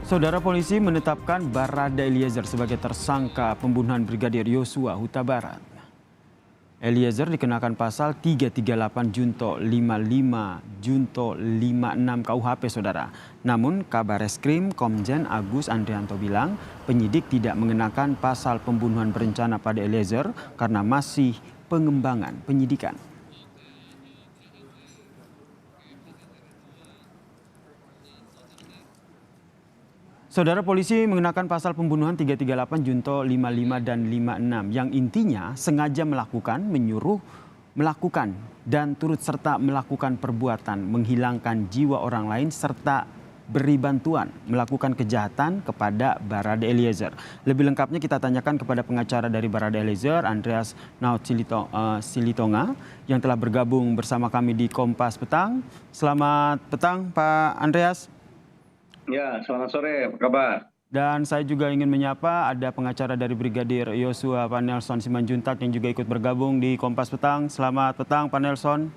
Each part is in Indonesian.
Saudara polisi menetapkan Barada Eliezer sebagai tersangka pembunuhan Brigadir Yosua Huta Barat. Eliezer dikenakan pasal 338 Junto 55 Junto 56 KUHP, saudara. Namun Kabar Reskrim Komjen Agus Andrianto bilang penyidik tidak mengenakan pasal pembunuhan berencana pada Eliezer karena masih pengembangan penyidikan. Saudara polisi mengenakan pasal pembunuhan 338 Junto 55 dan 56 yang intinya sengaja melakukan, menyuruh melakukan dan turut serta melakukan perbuatan menghilangkan jiwa orang lain serta beri bantuan melakukan kejahatan kepada Barada Eliezer. Lebih lengkapnya kita tanyakan kepada pengacara dari Barada Eliezer, Andreas Naut Silitonga, yang telah bergabung bersama kami di Kompas Petang. Selamat petang Pak Andreas. Ya, selamat sore, apa kabar? Dan saya juga ingin menyapa ada pengacara dari Brigadir Yosua, Pak Nelson Simanjuntak, yang juga ikut bergabung di Kompas Petang. Selamat petang Pak Nelson.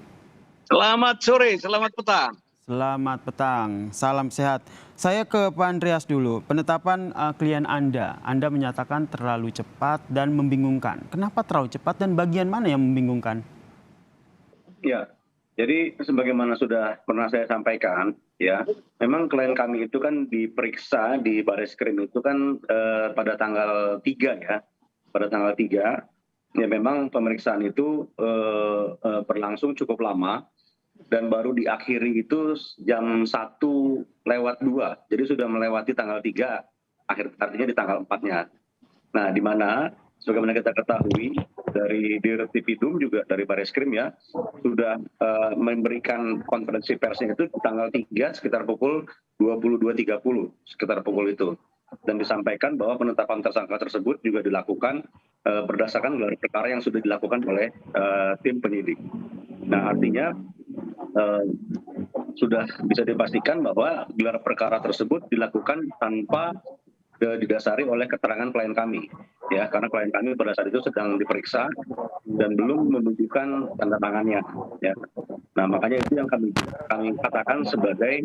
Selamat sore, selamat petang. Selamat petang, salam sehat. Saya ke Pak Andreas dulu. Penetapan klien Anda menyatakan terlalu cepat dan membingungkan. Kenapa terlalu cepat dan bagian mana yang membingungkan? Ya, jadi sebagaimana sudah pernah saya sampaikan, ya, memang klien kami itu kan diperiksa di Bareskrim itu kan pada tanggal 3 ya. Pada tanggal 3, ya memang pemeriksaan itu berlangsung cukup lama dan baru diakhiri itu jam 1:02. Jadi sudah melewati tanggal 3, artinya di tanggal 4-nya. Nah, di mana sebagaimana kita ketahui dari Dirtipidum juga dari Bareskrim ya sudah memberikan konferensi persnya itu di tanggal 3 sekitar pukul 22.30 sekitar pukul itu, dan disampaikan bahwa penetapan tersangka tersebut juga dilakukan berdasarkan gelar perkara yang sudah dilakukan oleh tim penyidik. Nah, artinya sudah bisa dipastikan bahwa gelar perkara tersebut dilakukan tanpa didasari oleh keterangan klien kami, ya, karena klien kami pada saat itu sedang diperiksa dan belum menunjukkan tanda tangannya, ya. Nah, makanya itu yang kami katakan sebagai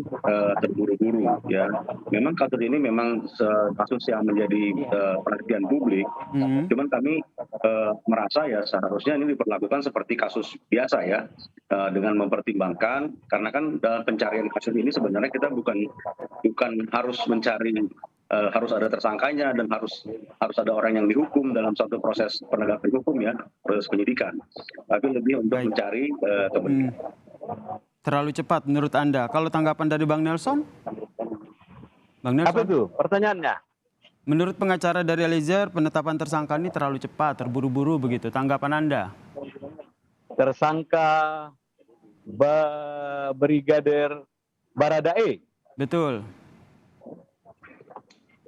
terburu-buru, ya. Memang kasus ini memang kasus yang menjadi perhatian publik, cuman kami merasa ya seharusnya ini diperlakukan seperti kasus biasa ya, dengan mempertimbangkan, karena kan dalam pencarian kasus ini sebenarnya kita bukan harus mencari harus ada tersangkanya dan harus ada orang yang dihukum dalam suatu proses penegakan hukum ya, proses penyidikan, tapi lebih untuk mencari kebenaran. Terlalu cepat menurut Anda. Kalau tanggapan dari Bang Nelson? Bang Nelson? Apa itu pertanyaannya? Menurut pengacara dari Eliezer, penetapan tersangka ini terlalu cepat, terburu-buru begitu. Tanggapan Anda? Tersangka Brigadir Baradae. Betul.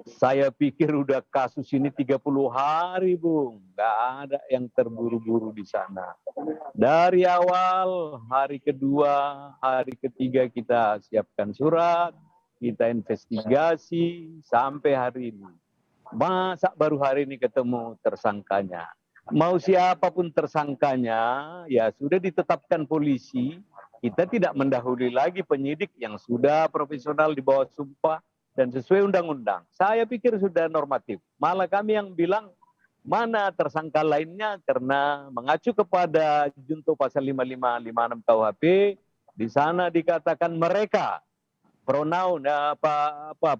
Saya pikir udah kasus ini 30 hari, Bung. Nggak ada yang terburu-buru di sana. Dari awal, hari kedua, hari ketiga kita siapkan surat, kita investigasi, sampai hari ini. Masa baru hari ini ketemu tersangkanya? Mau siapapun tersangkanya, ya sudah ditetapkan polisi. Kita tidak mendahului lagi penyidik yang sudah profesional di bawah sumpah dan sesuai undang-undang. Saya pikir sudah normatif. Malah kami yang bilang mana tersangka lainnya, karena mengacu kepada junto pasal 55, 56 KUHP, di sana dikatakan mereka, pronoun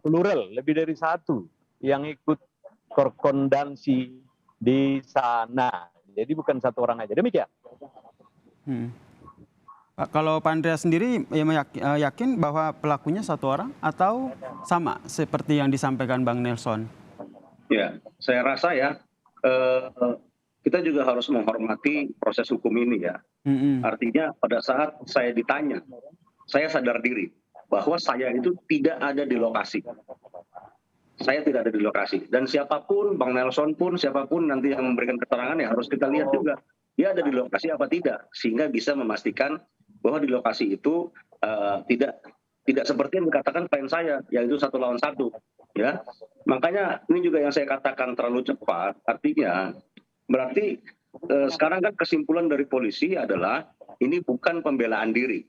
plural, lebih dari satu yang ikut korrespondensi di sana. Jadi bukan satu orang aja. Demikian. Pak, kalau Pak Andreas sendiri yakin bahwa pelakunya satu orang atau sama seperti yang disampaikan Bang Nelson? Ya, saya rasa ya kita juga harus menghormati proses hukum ini ya. Artinya pada saat saya ditanya, saya sadar diri bahwa saya itu tidak ada di lokasi. Saya tidak ada di lokasi. Dan siapapun, Bang Nelson pun, siapapun nanti yang memberikan keterangan ya harus kita lihat juga. Dia ada di lokasi apa tidak, sehingga bisa memastikan bahwa di lokasi itu tidak seperti yang dikatakan klien saya, yaitu 1 lawan 1. Ya. Makanya ini juga yang saya katakan terlalu cepat, artinya berarti sekarang kan kesimpulan dari polisi adalah ini bukan pembelaan diri.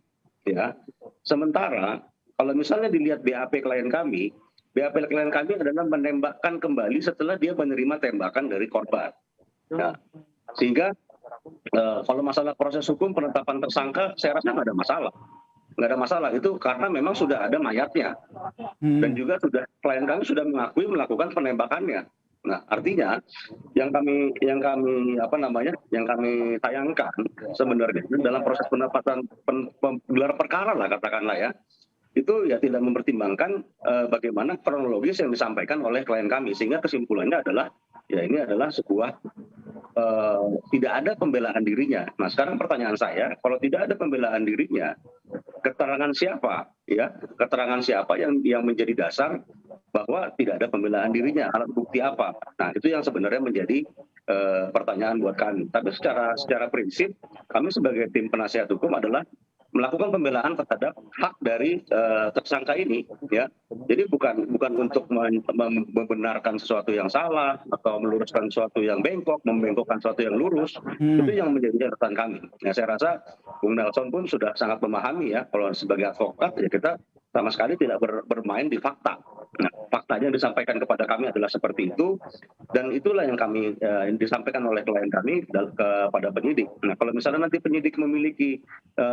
Ya. Sementara kalau misalnya dilihat BAP klien kami, BAP klien kami adalah menembakkan kembali setelah dia menerima tembakan dari korban. Nah, sehingga kalau masalah proses hukum penetapan tersangka, saya rasa nggak ada masalah. Nggak ada masalah itu karena memang sudah ada mayatnya dan juga klien kami sudah mengakui melakukan penembakannya. Nah, artinya yang kami tayangkan sebenarnya dalam proses penetapan gelar perkara lah katakanlah ya, itu ya tidak mempertimbangkan bagaimana kronologis yang disampaikan oleh klien kami, sehingga kesimpulannya adalah ya ini adalah sebuah tidak ada pembelaan dirinya. Nah, sekarang pertanyaan saya, kalau tidak ada pembelaan dirinya, keterangan siapa ya? Keterangan siapa yang menjadi dasar bahwa tidak ada pembelaan dirinya? Alat bukti apa? Nah, itu yang sebenarnya menjadi pertanyaan buat kami. Tapi secara prinsip kami sebagai tim penasihat hukum adalah melakukan pembelaan terhadap hak dari tersangka ini, ya. Jadi bukan untuk membenarkan sesuatu yang salah atau meluruskan sesuatu yang bengkok, membengkokkan sesuatu yang lurus. Itu yang menjadi catatan kami. Nah, saya rasa Bung Nelson pun sudah sangat memahami ya, kalau sebagai advokat ya kita sama sekali tidak bermain di fakta. Nah, faktanya yang disampaikan kepada kami adalah seperti itu, dan itulah yang kami yang disampaikan oleh klien kami kepada penyidik. Nah, kalau misalnya nanti penyidik memiliki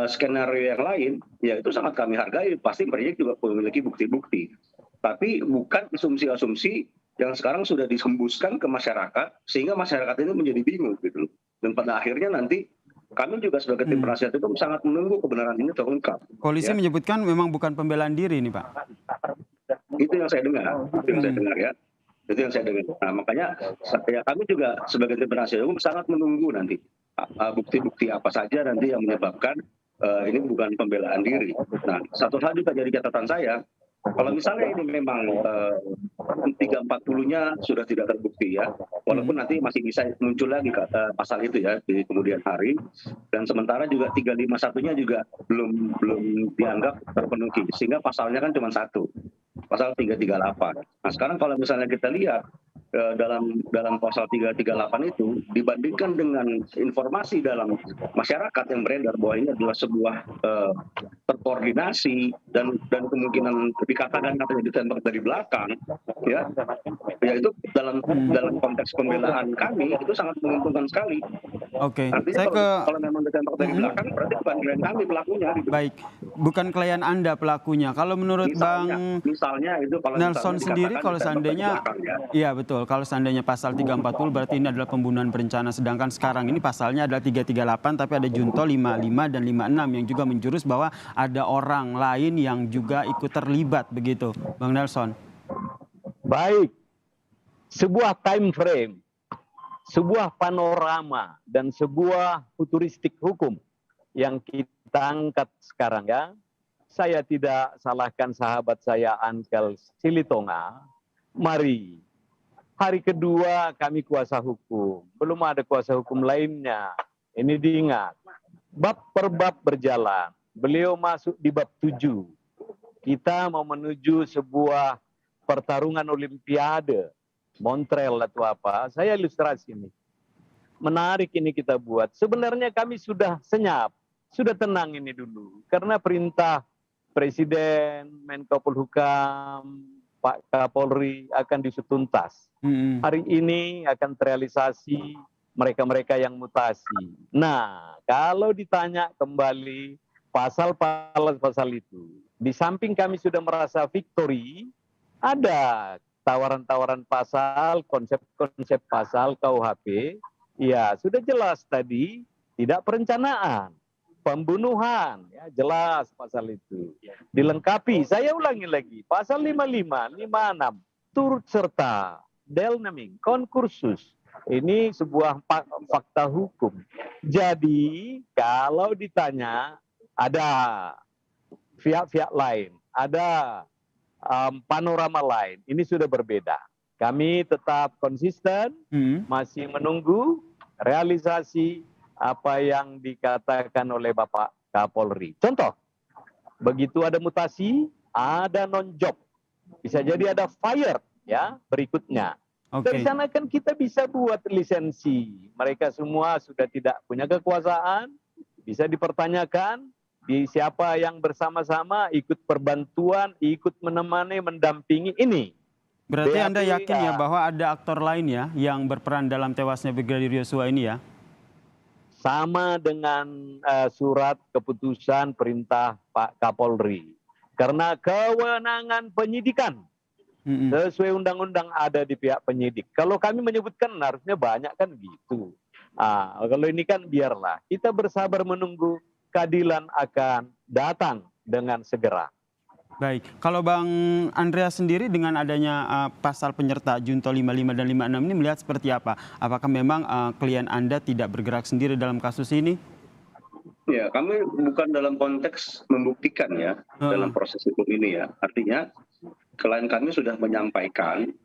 skenario yang lain, ya itu sangat kami hargai. Pasti penyidik juga memiliki bukti-bukti. Tapi bukan asumsi-asumsi yang sekarang sudah dihembuskan ke masyarakat, sehingga masyarakat ini menjadi bingung gitu. Dan pada akhirnya nanti kami juga sebagai tim penasihat hukum sangat menunggu kebenaran ini terungkap. Polisi menyebutkan memang bukan pembelaan diri nih, Pak. Itu yang saya dengar, ya. Itu yang saya dengar. Nah, makanya ya, kami juga sebagai tim penasihat hukum sangat menunggu nanti bukti-bukti apa saja nanti yang menyebabkan ini bukan pembelaan diri. Nah, satu hal juga jadi catatan saya, kalau misalnya ini memang 340-nya sudah tidak terbukti ya, walaupun nanti masih bisa muncul lagi pasal itu ya di kemudian hari, dan sementara juga 351-nya juga belum dianggap terpenuhi, sehingga pasalnya kan cuma satu, pasal 338. Nah, sekarang kalau misalnya kita lihat dalam pasal 338 itu dibandingkan dengan informasi dalam masyarakat yang beredar bahwa ini adalah sebuah terkoordinasi dan kemungkinan dikatakan katanya ditembak dari belakang, ya itu dalam konteks pembelaan kami itu sangat menguntungkan sekali. Oke, artinya saya kalau memang ditembak dari belakang berarti bukan klien kami pelakunya gitu. Baik, bukan klien Anda pelakunya. Kalau menurut misalnya itu kalau Nelson sendiri, kalau seandainya, iya betul, kalau seandainya pasal 340 berarti ini adalah pembunuhan berencana, sedangkan sekarang ini pasalnya adalah 338, tapi ada junto 55 dan 56 yang juga menjurus bahwa ada orang lain yang juga ikut terlibat begitu, Bang Nelson. Baik, sebuah time frame, sebuah panorama, dan sebuah futuristik hukum yang kita angkat sekarang ya. Saya tidak salahkan sahabat saya Ankel Silitonga. Mari, hari kedua kami kuasa hukum. Belum ada kuasa hukum lainnya. Ini diingat. Bab per bab berjalan. Beliau masuk di bab 7. Kita mau menuju sebuah pertarungan olimpiade. Montreal atau apa. Saya ilustrasi ini. Menarik ini kita buat. Sebenarnya kami sudah senyap. Sudah tenang ini dulu. Karena perintah Presiden, Menko Polhukam, Pak Kapolri akan diusut tuntas. Hari ini akan terrealisasi mereka-mereka yang mutasi. Nah, kalau ditanya kembali pasal-pasal itu, di samping kami sudah merasa victory, ada tawaran-tawaran pasal, konsep-konsep pasal KUHP, ya sudah jelas tadi, tidak perencanaan. Pembunuhan, ya jelas pasal itu. Dilengkapi, saya ulangi lagi, pasal 55, 56, turut serta, delnaming, konkursus. Ini sebuah fakta hukum. Jadi, kalau ditanya, ada pihak-pihak lain, ada panorama lain, ini sudah berbeda. Kami tetap konsisten, masih menunggu realisasi apa yang dikatakan oleh Bapak Kapolri. Contoh, begitu ada mutasi, ada non-job. Bisa jadi ada fire ya berikutnya. Dari sana kan kita bisa buat lisensi. Mereka semua sudah tidak punya kekuasaan, bisa dipertanyakan, siapa yang bersama-sama ikut perbantuan, ikut menemani, mendampingi ini. Berarti Anda BAP, yakin ya bahwa ada aktor lain ya yang berperan dalam tewasnya Brigadir Yosua ini ya? sama dengan surat keputusan perintah Pak Kapolri. Karena kewenangan penyidikan sesuai undang-undang ada di pihak penyidik. Kalau kami menyebutkan harusnya banyak kan gitu. Kalau ini kan biarlah. Kita bersabar menunggu keadilan akan datang dengan segera. Baik, kalau Bang Andreas sendiri dengan adanya pasal penyerta Junto 55 dan 56 ini melihat seperti apa? Apakah memang klien Anda tidak bergerak sendiri dalam kasus ini? Ya, kami bukan dalam konteks membuktikan ya dalam proses hukum ini ya. Artinya klien kami sudah menyampaikan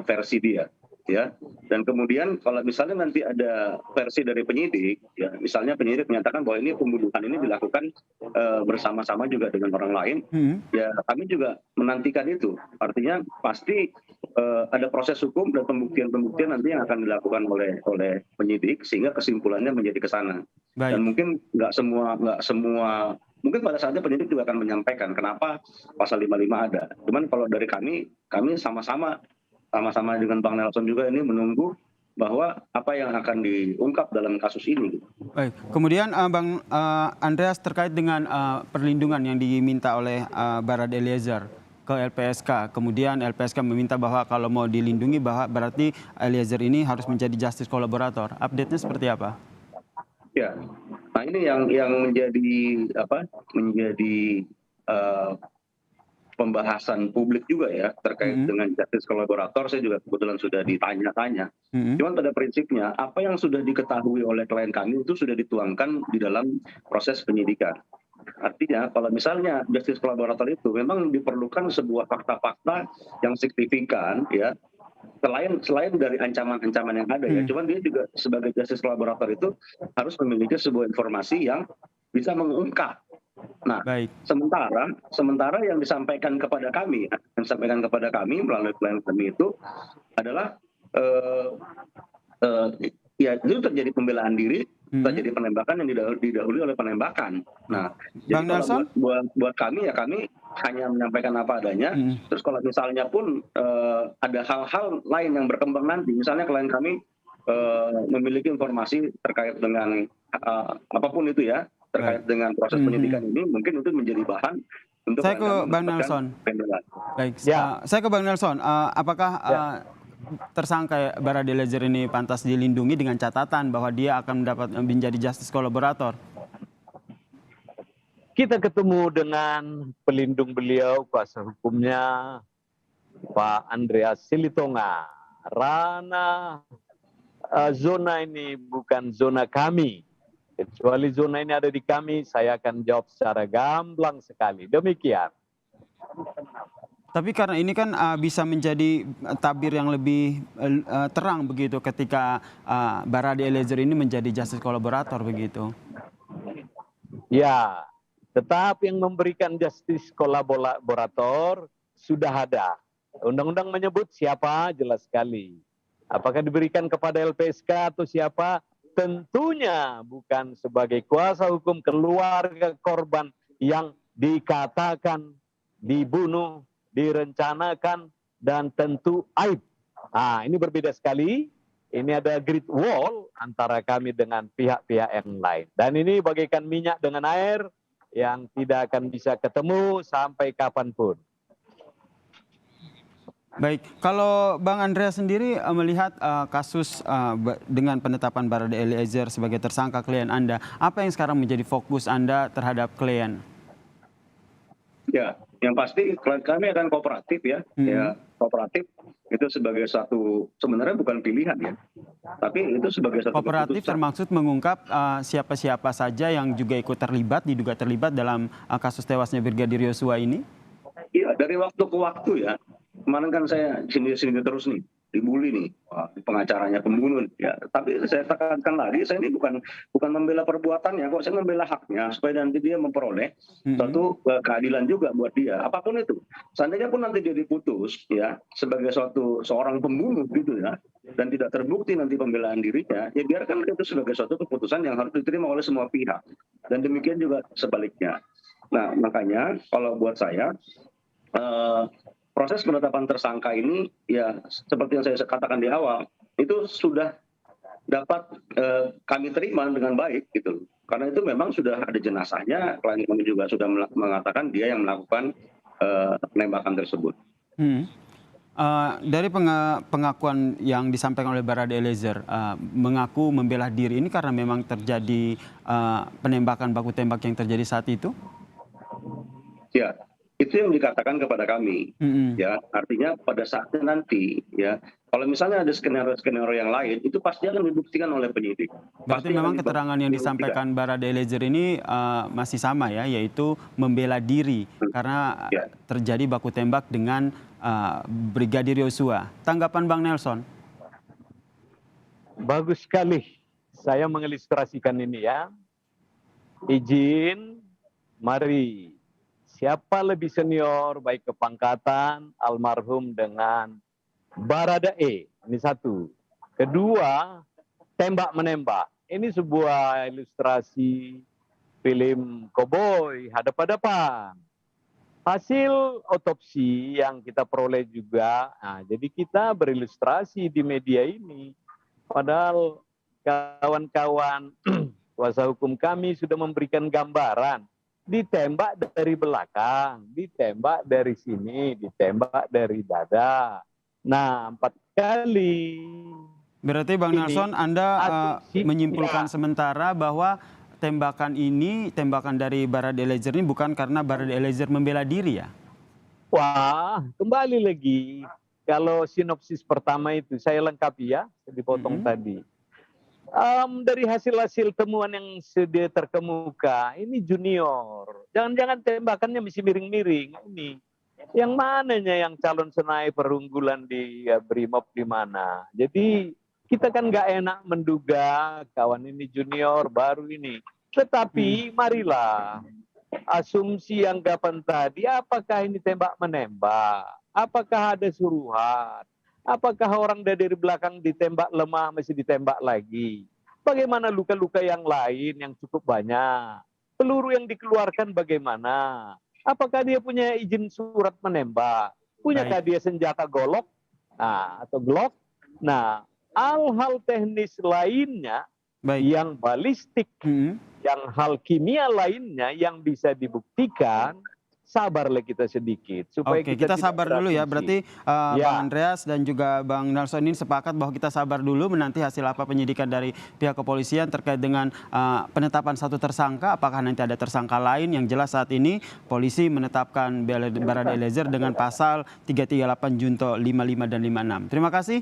versi dia, ya. Dan kemudian kalau misalnya nanti ada versi dari penyidik, ya, misalnya penyidik menyatakan bahwa ini pembunuhan ini dilakukan bersama-sama juga dengan orang lain, ya kami juga menantikan itu. Artinya pasti ada proses hukum dan pembuktian-pembuktian nanti yang akan dilakukan oleh penyidik sehingga kesimpulannya menjadi ke sana. Dan mungkin nggak semua mungkin pada saatnya penyidik juga akan menyampaikan kenapa pasal 55 ada. Cuman kalau dari kami sama-sama dengan Bang Nelson juga ini menunggu bahwa apa yang akan diungkap dalam kasus ini. Baik. Kemudian Bang Andreas terkait dengan perlindungan yang diminta oleh Barada Eliezer ke LPSK. Kemudian LPSK meminta bahwa kalau mau dilindungi bahwa berarti Eliezer ini harus menjadi justice kolaborator. Update-nya seperti apa? Ya, nah ini yang menjadi pembahasan publik juga ya terkait dengan justice kolaborator. Saya juga kebetulan sudah ditanya-tanya. Cuman pada prinsipnya apa yang sudah diketahui oleh klien kami itu sudah dituangkan di dalam proses penyidikan. Artinya kalau misalnya justice kolaborator itu memang diperlukan sebuah fakta-fakta yang signifikan ya. Selain dari ancaman-ancaman yang ada ya, cuman dia juga sebagai justice kolaborator itu harus memiliki sebuah informasi yang bisa mengungkap. Nah, sementara yang disampaikan kepada kami melalui klien kami itu adalah ya itu terjadi pembelaan diri, terjadi penembakan yang didahului oleh penembakan. Nah, jadi kalau buat kami ya kami hanya menyampaikan apa adanya. Terus kalau misalnya pun ada hal-hal lain yang berkembang nanti, misalnya klien kami memiliki informasi terkait dengan apapun itu ya, terkait dengan proses penyidikan ini, mungkin itu menjadi bahan untuk saya ke Bang Nelson. Baik, saya ke Bang Nelson. Apakah tersangka Barada Eliezer ini pantas dilindungi dengan catatan bahwa dia akan mendapat menjadi justice kolaborator? Kita ketemu dengan pelindung beliau, kuasa hukumnya Pak Andreas Silitonga. Ranah zona ini bukan zona kami. Kecuali zona ini ada di kami, saya akan jawab secara gamblang sekali. Demikian. Tapi karena ini kan bisa menjadi tabir yang lebih terang begitu ketika Barada Eliezer ini menjadi justice kolaborator begitu. Ya, tetap yang memberikan justice kolaborator sudah ada. Undang-undang menyebut siapa jelas sekali. Apakah diberikan kepada LPSK atau siapa? Tentunya bukan sebagai kuasa hukum keluarga korban yang dikatakan dibunuh, direncanakan, dan tentu aib. Nah, ini berbeda sekali. Ini ada great wall antara kami dengan pihak-pihak yang lain. Dan ini bagaikan minyak dengan air yang tidak akan bisa ketemu sampai kapanpun. Baik, kalau Bang Andreas sendiri melihat kasus dengan penetapan Barada Eliezer sebagai tersangka klien Anda, apa yang sekarang menjadi fokus Anda terhadap klien? Ya, yang pasti klien kami akan kooperatif ya. Ya, kooperatif itu sebagai satu sebenarnya bukan pilihan ya, tapi itu sebagai satu kooperatif keputusan. Termaksud mengungkap siapa-siapa saja yang juga ikut diduga terlibat dalam kasus tewasnya Brigadir Yosua ini? Iya, dari waktu ke waktu ya. Kemarin kan saya sini terus nih. dibully nih, wah, pengacaranya pembunuh ya. Tapi saya tekankan lagi, saya ini bukan membela perbuatannya kok, saya membela haknya supaya nanti dia memperoleh suatu keadilan juga buat dia, apapun itu. Seandainya pun nanti dia diputus ya sebagai seorang pembunuh gitu ya, dan tidak terbukti nanti pembelaan dirinya, ya biarkan itu sebagai suatu keputusan yang harus diterima oleh semua pihak. Dan demikian juga sebaliknya. Nah, makanya kalau buat saya proses penetapan tersangka ini ya seperti yang saya katakan di awal itu sudah dapat kami terima dengan baik gitu. Karena itu memang sudah ada jenazahnya, klien kami juga sudah mengatakan dia yang melakukan penembakan tersebut. Dari pengakuan yang disampaikan oleh Barada Eliezer, mengaku membela diri ini karena memang terjadi penembakan baku tembak yang terjadi saat itu? Ya, itu yang dikatakan kepada kami. Ya, artinya pada saatnya nanti ya, kalau misalnya ada skenario yang lain, itu pasti akan dibuktikan oleh penyidik. Berarti memang keterangan yang disampaikan Barada Eliezer ini masih sama ya, yaitu membela diri karena terjadi baku tembak dengan Brigadir Yosua. Tanggapan Bang Nelson? Bagus sekali. Saya mengilustrasikan ini ya. Izin, mari. Siapa lebih senior baik kepangkatan almarhum dengan Barada E? Ini satu. Kedua, tembak-menembak. Ini sebuah ilustrasi film koboi hadap-hadapan. Hasil otopsi yang kita peroleh juga, nah, jadi kita berilustrasi di media ini. Padahal kawan-kawan kuasa hukum kami sudah memberikan gambaran. Ditembak dari belakang, ditembak dari sini, ditembak dari dada. Nah, 4 kali. Berarti Bang Nelson, Anda menyimpulkan sementara bahwa tembakan dari Barada Eliezer ini bukan karena Barada Eliezer membela diri ya? Wah, kembali lagi. Kalau sinopsis pertama itu saya lengkapi ya, dipotong tadi. Dari hasil-hasil temuan yang sudah terkemuka, ini junior. Jangan-jangan tembakannya mesti miring-miring. Ini yang mananya yang calon sniper unggulan di Brimob di mana. Jadi kita kan nggak enak menduga kawan ini junior baru ini. Tetapi marilah asumsi anggapan tadi, apakah ini tembak-menembak? Apakah ada suruhan? Apakah orang dari belakang ditembak lemah masih ditembak lagi? Bagaimana luka-luka yang lain yang cukup banyak? Peluru yang dikeluarkan bagaimana? Apakah dia punya izin surat menembak? Punyakah dia senjata golok atau glock? Nah, hal-hal teknis lainnya yang balistik, yang hal kimia lainnya yang bisa dibuktikan, sabarlah kita sedikit. Supaya kita sabar dulu ya. Berarti Bang Andreas dan juga Bang Nelson ini sepakat bahwa kita sabar dulu menanti hasil apa penyidikan dari pihak kepolisian terkait dengan penetapan satu tersangka. Apakah nanti ada tersangka lain? Yang jelas saat ini polisi menetapkan Barada Eliezer dengan pasal 338 Junto 55 dan 56. Terima kasih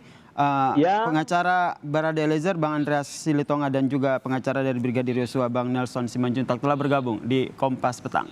pengacara Barada Eliezer, Bang Andreas Silitonga, dan juga pengacara dari Brigadir Yosua, Bang Nelson Simanjuntak telah bergabung di Kompas Petang.